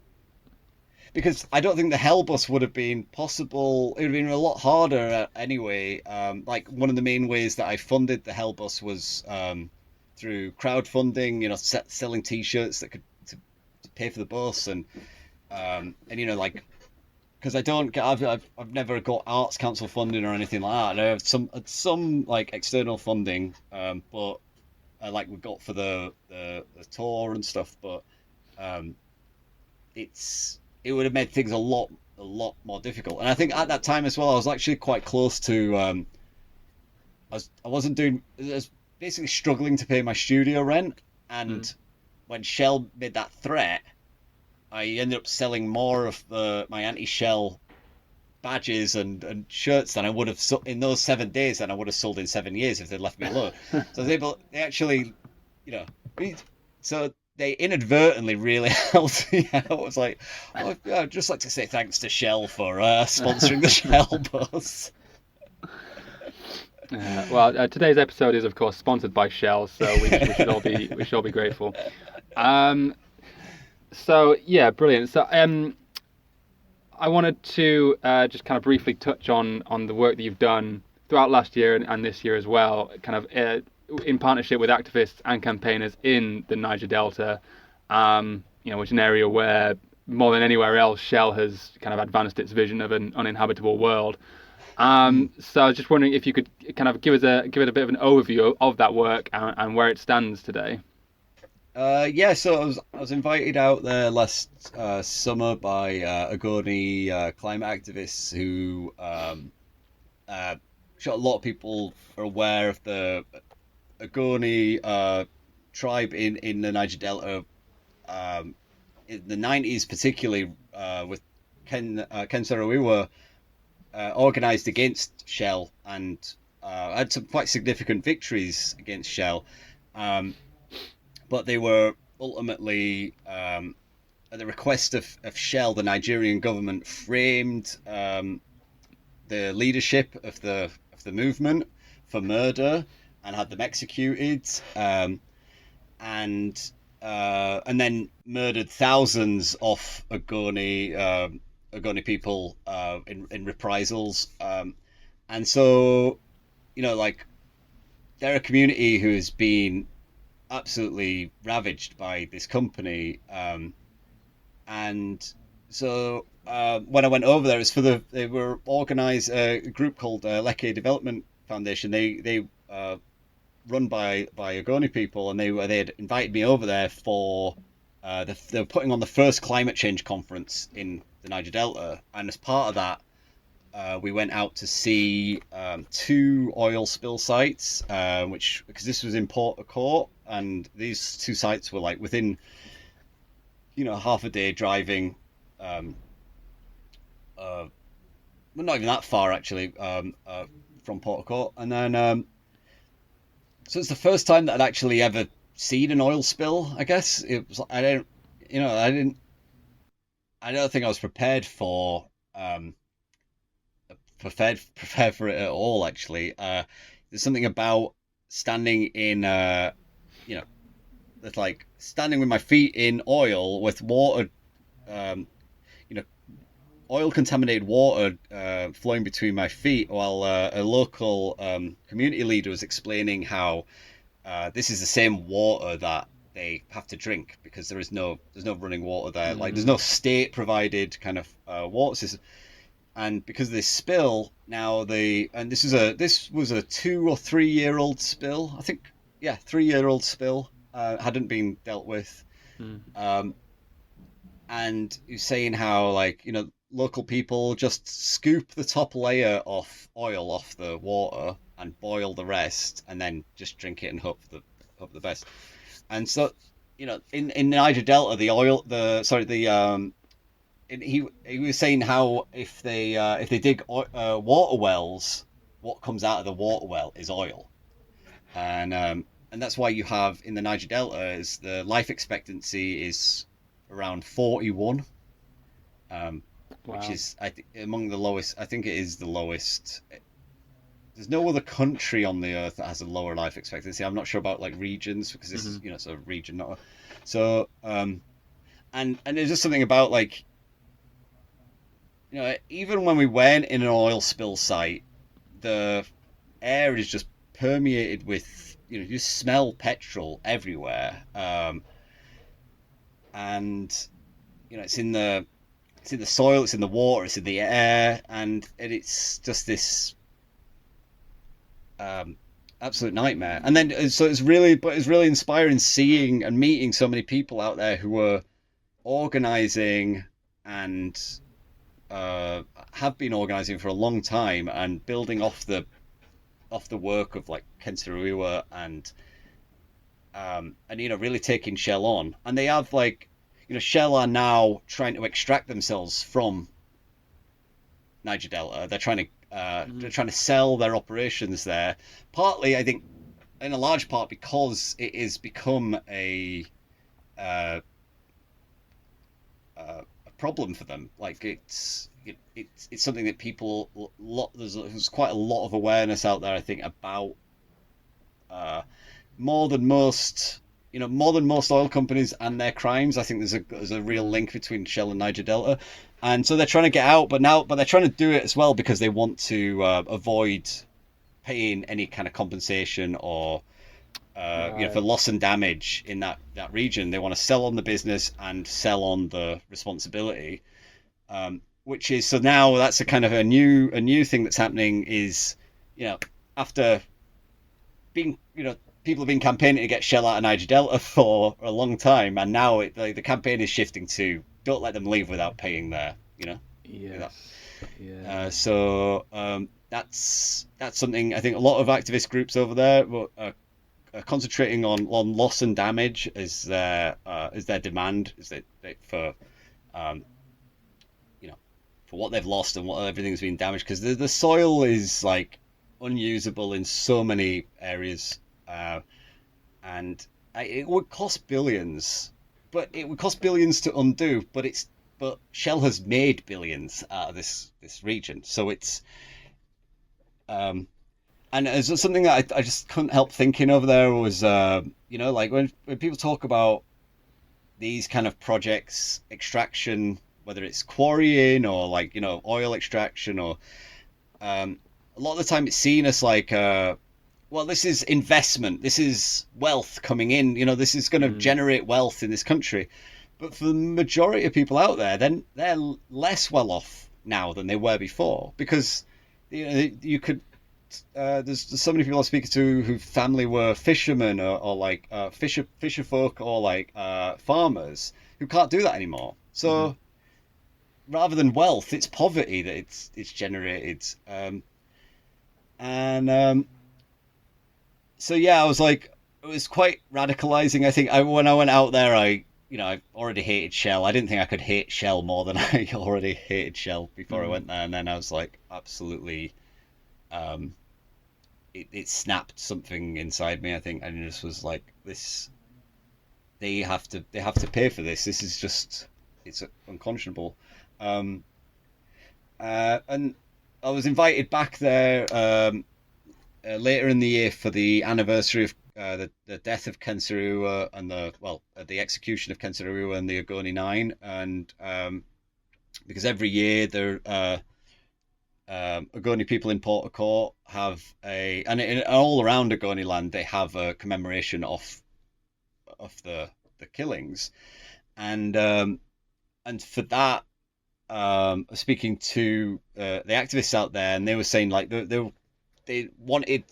because I don't think the Hell bus would have been possible. It would have been a lot harder anyway. Like one of the main ways that I funded the Hell bus was through crowdfunding, selling T-shirts that could to pay for the bus, and like, because I've never got Arts Council funding or anything like that. I have some like external funding, but like we got for the tour and stuff, but it would have made things a lot more difficult. And I think at that time as well, I was actually quite close to I was basically struggling to pay my studio rent, and when Shell made that threat, I ended up selling more of my anti-Shell badges and shirts than I would have in those 7 days than I would have sold in 7 years if they'd left me alone. So they actually, so they inadvertently really helped me out. I was like, I'd just like to say thanks to Shell for sponsoring the Shell bus. Today's episode is of course sponsored by Shell, so we should all be grateful. So yeah, brilliant. So I wanted to just kind of briefly touch on the work that you've done throughout last year and this year as well, kind of in partnership with activists and campaigners in the Niger Delta, which is an area where more than anywhere else Shell has kind of advanced its vision of an uninhabitable world. So I was just wondering if you could kind of give it a bit of an overview of that work and where it stands today. So I was invited out there last summer by Ogoni climate activists who a lot of people are aware of the Ogoni tribe in the Niger Delta. in the 90s, particularly with Ken Saro-Wiwa, organised against Shell and had some quite significant victories against Shell. But they were ultimately, at the request of Shell, the Nigerian government framed the leadership of the movement for murder and had them executed, and then murdered thousands of Ogoni people in reprisals. And so, like, they're a community who has been absolutely ravaged by this company. And so when I went over there, it's they were organised a group called Leke Development Foundation. They run by Ogoni people, and they had invited me over there for they were putting on the first climate change conference in the Niger Delta, and as part of that, we went out to see 2 oil spill sites, because this was in Port Harcourt, and these 2 sites were like within half a day driving, well, not even that far actually, from Port Harcourt. And then so it's the first time that I'd actually ever seen an oil spill. I guess it was. I don't think I was prepared for prepared for it at all. Actually, there's something about standing in that's like standing with my feet in oil with water, oil contaminated water flowing between my feet, while a local community leader was explaining how this is the same water that they have to drink because there's no running water there. Like, there's no state provided kind of water system. And because of this spill, now this was a 2 or 3 year old spill. I think, 3-year-old spill, hadn't been dealt with. And he's saying how, like, local people just scoop the top layer of oil off the water and boil the rest, and then just drink it and hope the best. And so, in Niger Delta, he was saying how if they dig water wells, what comes out of the water well is oil, and that's why you have in the Niger Delta is the life expectancy is around 41, which is among the lowest. I think it is the lowest. There's no other country on the earth that has a lower life expectancy. I'm not sure about like regions because this is it's a region, not a, so and there's just something about like. Even when we went in an oil spill site, the air is just permeated with, you smell petrol everywhere. And, it's in the soil, it's in the water, it's in the air, and it's just this absolute nightmare. And then, so it's really inspiring seeing and meeting so many people out there who were organizing and have been organising for a long time and building off the work of like Ken Saro-Wiwa and really taking Shell on. And they have like, Shell are now trying to extract themselves from Niger Delta. They're trying to sell their operations there. Partly, I think, in a large part because it has become a problem for them. Like it's something that people there's quite a lot of awareness out there, I think, about more than most oil companies and their crimes. I think there's a real link between Shell and Niger Delta, and so they're trying to get out, but they're trying to do it as well because they want to avoid paying any kind of compensation or for loss and damage in that region. They want to sell on the business and sell on the responsibility, which is, so now that's a kind of a new thing that's happening is, after being, people have been campaigning to get Shell out of Niger Delta for a long time, and now the campaign is shifting to don't let them leave without paying their, So that's something I think a lot of activist groups over there concentrating on loss and damage as their demand, for for what they've lost and what everything's been damaged, because the soil is like unusable in so many areas, and it would cost billions, but it would cost billions to undo. But Shell has made billions out of this region, so it's and it's something that I just couldn't help thinking over there was like when people talk about these kind of projects, extraction, whether it's quarrying or like oil extraction, or a lot of the time it's seen as like well, this is investment, this is wealth coming in, this is going to generate wealth in this country. But for the majority of people out there, then they're less well off now than they were before, because you could there's so many people I'm speaking to whose family were fishermen or like fisher folk, or like farmers who can't do that anymore. So rather than wealth, it's poverty that it's generated. So yeah, I was like, it was quite radicalizing. I think when I went out there, I already hated Shell. I didn't think I could hate Shell more than I already hated Shell before I went there. And then I was like, absolutely, it snapped something inside me, I think. And it just was like, this, they have to pay for this. This is just, it's unconscionable. And I was invited back there later in the year for the anniversary of the death of Ken Saro and the execution of Ken Saro and the Ogoni Nine, and because every year there Ogoni people in Port Harcourt have and all around Ogoni land they have a commemoration of the killings, and for that, speaking to the activists out there, and they were saying like they wanted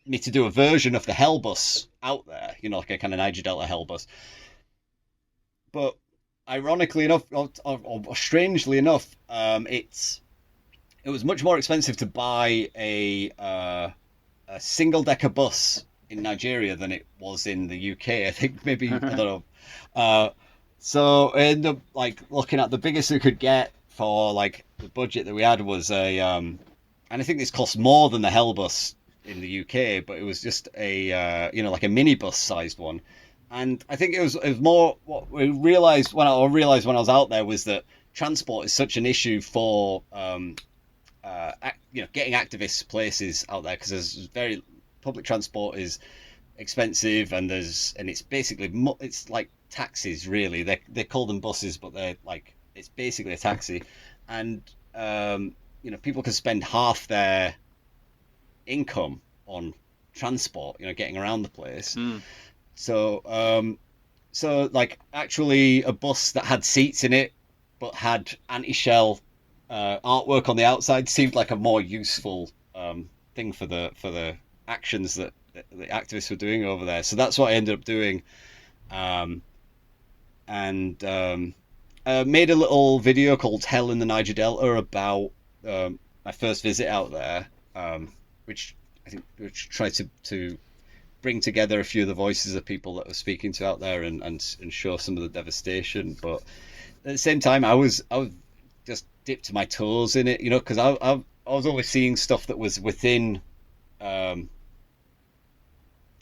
me to do a version of the Hell bus out there, like a kind of Niger Delta Hell bus. But ironically enough, or strangely enough, it was much more expensive to buy a single decker bus in Nigeria than it was in the UK. I think maybe I don't know. So I ended up like looking at the biggest we could get for like the budget that we had was and I think this cost more than the Hell bus in the UK, but it was just a like a minibus sized one. And I think it was more what we realized when I was out there was that transport is such an issue for getting activists places out there, because there's public transport is expensive, and it's basically it's like taxis really. They call them buses, but they're like, it's basically a taxi, and people can spend half their income on transport, getting around the place. So like actually a bus that had seats in it but had anti-Shell artwork on the outside seemed like a more useful thing for the actions that the activists were doing over there. So that's what I ended up doing, and made a little video called Hell in the Niger Delta about my first visit out there, which tried to bring together a few of the voices of people that were speaking to out there and show some of the devastation. But at the same time, I was just dipped my toes in it, because I was always seeing stuff that was within the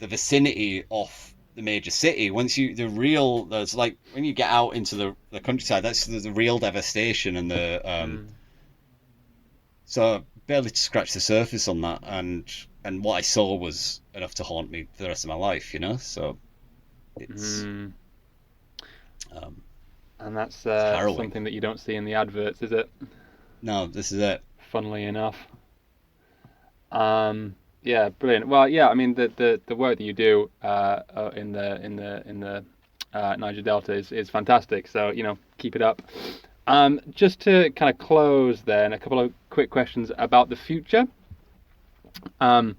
vicinity of the major city. There's like when you get out into the countryside, that's the real devastation, and the so I barely scratched the surface on that, and what I saw was enough to haunt me for the rest of my life, so it's and that's something that you don't see in the adverts, is it? No, this is it. Funnily enough. Yeah, brilliant. Well, yeah, I mean the work that you do in the Niger Delta is fantastic. So keep it up. Just to kind of close then, a couple of quick questions about the future. So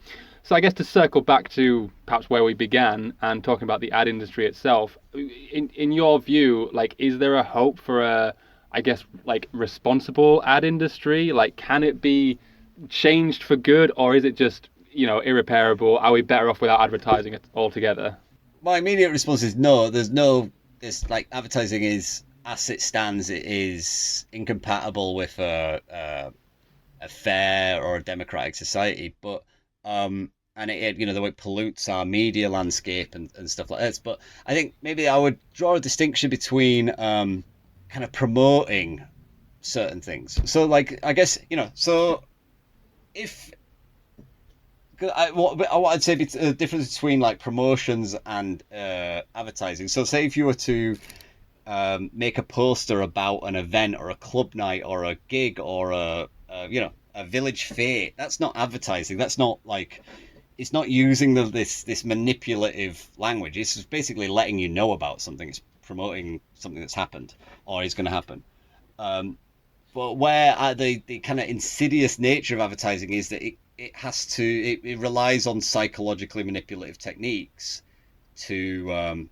I guess to circle back to perhaps where we began and talking about the ad industry itself, in your view, like, is there a hope for a, I guess, like, responsible ad industry? Like, can it be changed for good, or is it just irreparable? Are we better off without advertising it altogether? My immediate response is no. It's like advertising is, as it stands, it is incompatible with a fair or a democratic society. But and the way it pollutes our media landscape and stuff like this. But I think maybe I would draw a distinction between kind of promoting certain things. So like I guess so if what I'd say the difference between like promotions and advertising. So say if you were to make a poster about an event or a club night or a gig or a village fair, that's not advertising. That's not like, it's not using this manipulative language. It's just basically letting you know about something. It's promoting something that's happened or is going to happen. But where the kind of insidious nature of advertising is that it relies on psychologically manipulative techniques to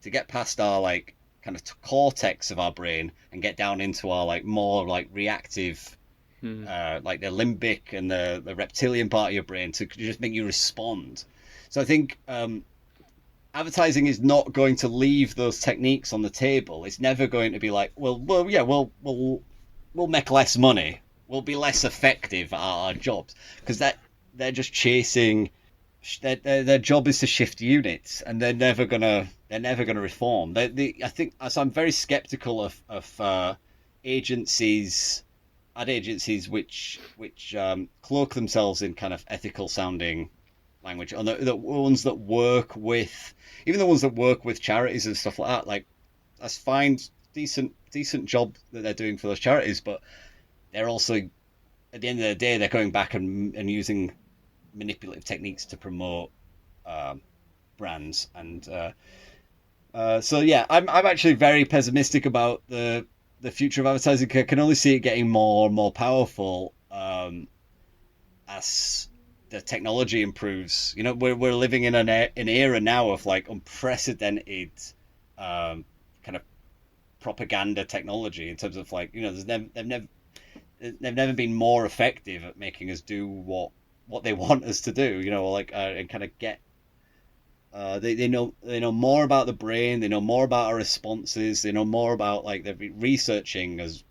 get past our like kind of cortex of our brain and get down into our like more like reactive, like the limbic and the reptilian part of your brain to just make you respond. So I think advertising is not going to leave those techniques on the table. It's never going to be like, we'll make less money, we'll be less effective at our jobs, because they're just chasing. Their job is to shift units, and they're never gonna reform. I think so. I'm very skeptical of agencies, ad agencies, which cloak themselves in kind of ethical sounding language, and the ones that work with, even the ones that work with charities and stuff like that. Like, that's fine, decent job that they're doing for those charities, but they're also, at the end of the day, they're going back and using manipulative techniques to promote brands. And so yeah, I'm actually very pessimistic about the future of advertising. I can only see it getting more and more powerful as the technology improves. We're living in an era now of like unprecedented kind of propaganda technology, in terms of like, they've never been more effective at making us do what they want us to do, and kind of get they know more about the brain, they know more about our responses, they know more about, like, they're researching us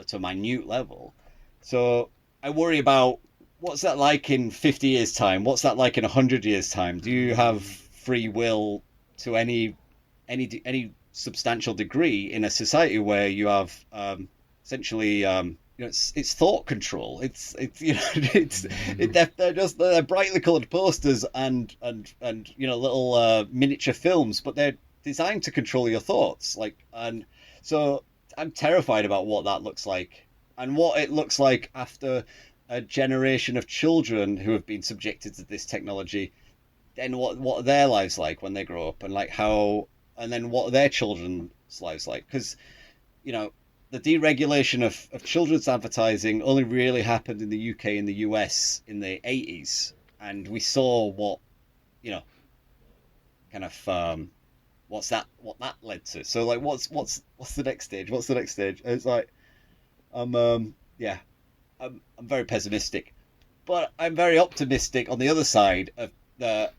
to a minute level. So I worry about what's that like in 50 years time, what's that like in 100 years time. Do you have free will to any substantial degree in a society where you have essentially it's thought control. They're brightly coloured posters and little miniature films, but they're designed to control your thoughts. And so I'm terrified about what that looks like, and what it looks like after a generation of children who have been subjected to this technology. Then what are their lives like when they grow up, and like how, and then what are their children's lives like? Because the deregulation of children's advertising only really happened in the UK and the US in the 80s, and we saw what what that led to. So like, what's the next stage? What's the next stage? It's like, I'm very pessimistic, but I'm very optimistic on the other side of the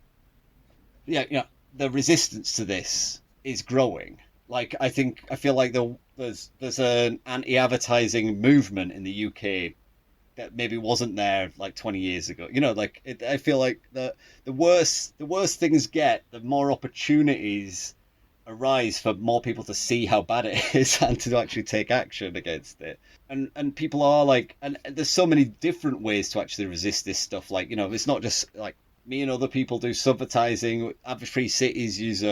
resistance to this is growing. Like, I feel like there's an anti-advertising movement in the UK that maybe wasn't there like 20 years ago. I feel like the worse things get, the more opportunities arise for more people to see how bad it is and to actually take action against it. And people are like, and there's so many different ways to actually resist this stuff. Like, it's not just like me and other people do subvertising. Ad-free cities use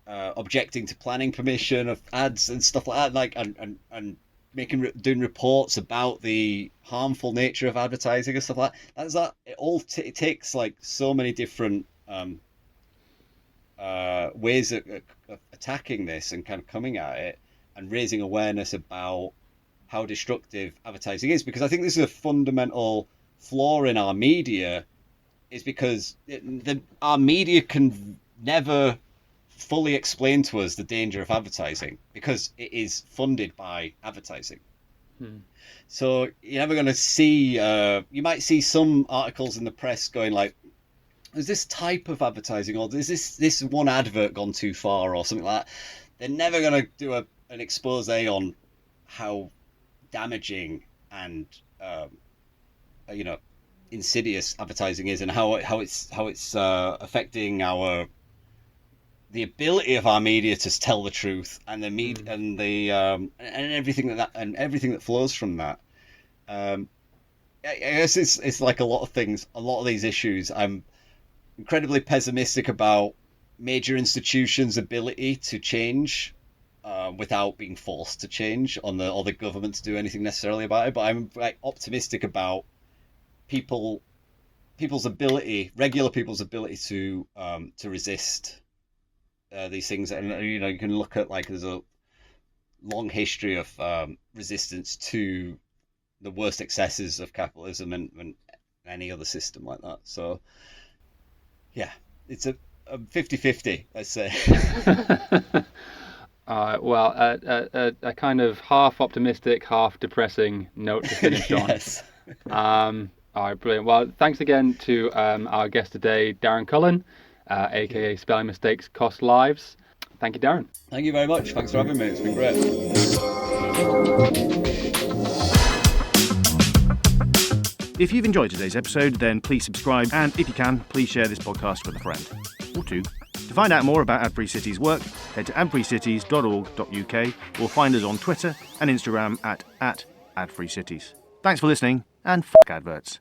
objecting to planning permission of ads and stuff like that, like, and doing reports about the harmful nature of advertising and stuff like that. It takes like so many different ways of attacking this and kind of coming at it and raising awareness about how destructive advertising is. Because I think this is a fundamental flaw in our media, is because our media can never fully explain to us the danger of advertising, because it is funded by advertising. So you're never going to see, you might see some articles in the press going like, is this type of advertising, or is this one advert gone too far, or something like that. They're never going to do an expose on how damaging and insidious advertising is, and how it's affecting the ability of our media to tell the truth, and the media and everything that flows from that. I guess it's like a lot of things, a lot of these issues. I'm incredibly pessimistic about major institutions' ability to change without being forced to change or the government to do anything necessarily about it. But I'm optimistic about regular people's ability to resist these things. And you can look at there's a long history of resistance to the worst excesses of capitalism and any other system like that. So yeah, it's a 50-50, let's say. Well, a kind of half optimistic, half depressing note to finish Yes. on. All right, brilliant. Well, thanks again to our guest today, Darren Cullen, aka Spelling Mistakes Cost Lives. Thank you, Darren. Thank you very much. Thanks for having me. It's been great. If you've enjoyed today's episode, then please subscribe, and if you can, please share this podcast with a friend or two. To find out more about Ad-Free Cities' work, head to adfreecities.org.uk or find us on Twitter and Instagram at @AdFreeCities. Thanks for listening, and fuck adverts.